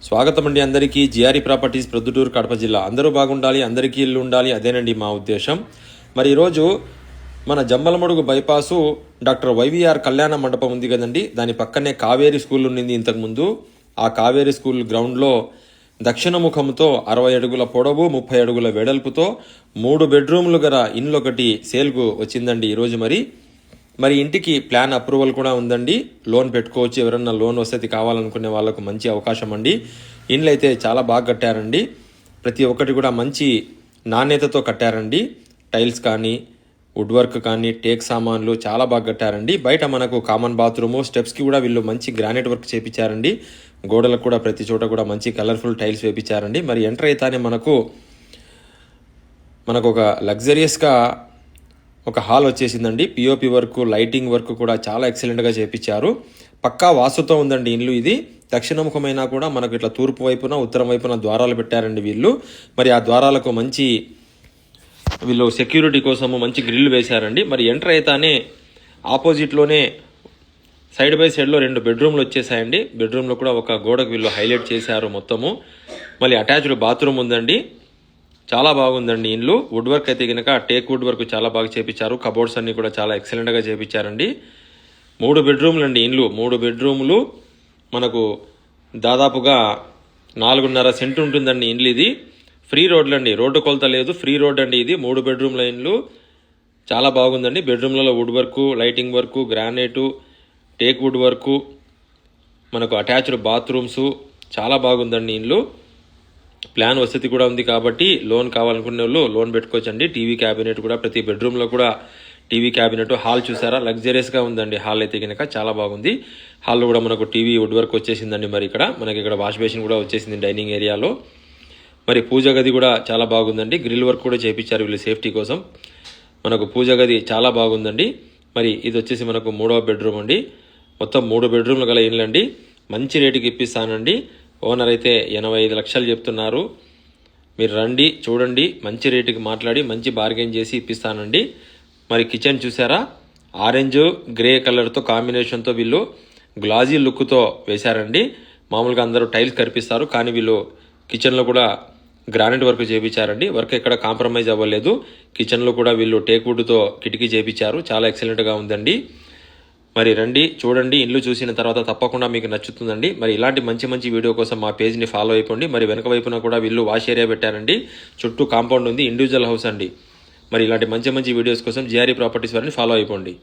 స్వాగతం అండి అందరికీ. జిఆర్ఈ ప్రాపర్టీస్ ప్రొద్దుటూరు కడప జిల్లా. అందరూ బాగుండాలి, అందరికీ ఇల్లు ఉండాలి, అదేనండి మా ఉద్దేశం. మరి ఈరోజు మన జమ్మలమడుగు బైపాసు డాక్టర్ వైవిఆర్ కళ్యాణ మండపం ఉంది కదండి, దాని పక్కనే కావేరీ స్కూల్ ఉండింది ఇంతకుముందు. ఆ కావేరీ స్కూల్ గ్రౌండ్లో దక్షిణ ముఖంతో 60 అడుగుల పొడవు 30 అడుగుల వెడల్పుతో 3 బెడ్రూమ్లు గల ఇల్లు ఒకటి సేల్కు వచ్చిందండి ఈరోజు. మరి ఇంటికి ప్లాన్ అప్రూవల్ కూడా ఉందండి. లోన్ పెట్టుకోవచ్చు, ఎవరన్నా లోన్ వసతి కావాలనుకునే వాళ్ళకు మంచి అవకాశం అండి. ఇండ్లు అయితే చాలా బాగా కట్టారండి, ప్రతి ఒక్కటి కూడా మంచి నాణ్యతతో కట్టారండి. టైల్స్ కానీ, వుడ్ వర్క్ కానీ, టేక్ సామాన్లు చాలా బాగా కట్టారండి. బయట మనకు కామన్ బాత్రూము, స్టెప్స్కి కూడా వీళ్ళు మంచి గ్రానైట్ వర్క్ చేపించారండి. గోడలకు కూడా ప్రతి చోట కూడా మంచి కలర్ఫుల్ టైల్స్ వేపించారండి. మరి ఎంటర్ అయితేనే మనకు ఒక లగ్జరియస్గా ఒక హాల్ వచ్చేసిందండి. పిఓపి వర్క్, లైటింగ్ వర్క్ కూడా చాలా ఎక్సలెంట్గా చేపించారు. పక్కా వాస్తుతో ఉందండి ఇల్లు ఇది. దక్షిణముఖమైనా కూడా మనకు ఇట్లా తూర్పు వైపున, ఉత్తరం వైపున ద్వారాలు పెట్టారండి వీళ్ళు. మరి ఆ ద్వారాలకు మంచి వీళ్ళు సెక్యూరిటీ కోసము మంచి గ్రిల్ వేశారండి. మరి ఎంటర్ అయితేనే ఆపోజిట్లోనే సైడ్ బై సైడ్లో 2 బెడ్రూమ్లు వచ్చేసాయండి. బెడ్రూమ్లో కూడా ఒక గోడకు వీళ్ళు హైలైట్ చేశారు మొత్తము. మళ్ళీ అటాచ్డ్ బాత్రూమ్ ఉందండి. చాలా బాగుందండి ఇల్లు. వుడ్ వర్క్ అయితే కనుక టేక్ వుడ్ వర్క్ చాలా బాగా చేపించారు. కబోర్డ్స్ అన్ని కూడా చాలా ఎక్సలెంట్గా చేపించారండి. 3 బెడ్రూమ్లు అండి ఇల్లు. 3 బెడ్రూమ్లు మనకు దాదాపుగా 4.5 సెంటు ఉంటుందండి ఇల్లు ఇది. ఫ్రీ రోడ్లు అండి, రోడ్డు కొలత లేదు, ఫ్రీ రోడ్ అండి ఇది. 3 బెడ్రూమ్ల ఇల్లు చాలా బాగుందండి. బెడ్రూమ్లలో wood work, lighting work, granite, teak wood work, మనకు అటాచ్డ్ బాత్రూమ్స్ చాలా బాగుందండి ఇల్లు. ప్లాన్ వసతి కూడా ఉంది కాబట్టి లోన్ కావాలనుకునే వాళ్ళు లోన్ పెట్టుకోవచ్చండి. టీవీ క్యాబినెట్ కూడా ప్రతి బెడ్రూమ్లో కూడా టీవీ క్యాబినెట్. హాల్ చూసారా, లగ్జరియస్గా ఉందండి హాల్ అయితే కనుక చాలా బాగుంది. హాల్లో కూడా మనకు టీవీ వుడ్ వర్క్ వచ్చేసిందండి. మరి ఇక్కడ వాష్ బేసిన్ కూడా వచ్చేసింది డైనింగ్ ఏరియాలో. మరి పూజ గది కూడా చాలా బాగుందండి. గ్రిల్ వర్క్ కూడా చేయించారు వీళ్ళు సేఫ్టీ కోసం. మనకు పూజ గది చాలా బాగుందండి. మరి ఇది వచ్చేసి మనకు 3వ బెడ్రూమ్ అండి. మొత్తం 3 బెడ్రూమ్లు గల ఇల్లు అండి. మంచి రేటుకి ఇప్పిస్తానండి. ఓనర్ అయితే 85 లక్షలు చెప్తున్నారు. మీరు రండి, చూడండి, మంచి రేటుకి మాట్లాడి మంచి బార్గెన్ చేసి ఇప్పిస్తానండి. మరి కిచెన్ చూసారా, ఆరెంజ్ గ్రే కలర్తో కాంబినేషన్తో వీళ్ళు గ్లాజీ లుక్తో వేశారండి. మామూలుగా అందరూ టైల్స్ కనిపిస్తారు, కానీ వీళ్ళు కిచెన్లో కూడా గ్రానైట్ వర్క్ చేయించారండి. వర్క్ ఎక్కడ కాంప్రమైజ్ అవ్వలేదు. కిచెన్లో కూడా వీళ్ళు టేక్ వుడ్తో కిటికీ చేయించారు. చాలా ఎక్సలెంట్గా ఉందండి. మరి రండి, చూడండి, ఇల్లు చూసిన తర్వాత తప్పకుండా మీకు నచ్చుతుందండి. మరి ఇలాంటి మంచి వీడియో కోసం మా పేజ్ని ఫాలో అయిపోండి. మరి వెనక వైపున కూడా వీళ్ళు వాష్ ఏరియా పెట్టారండి. చుట్టూ కాంపౌండ్ ఉంది, ఇండివిజువల్ హౌస్ అండి. మరి ఇలాంటి మంచి వీడియోస్ కోసం జిఆర్ఈ ప్రాపర్టీస్ వారిని ఫాలో అయిపోండి.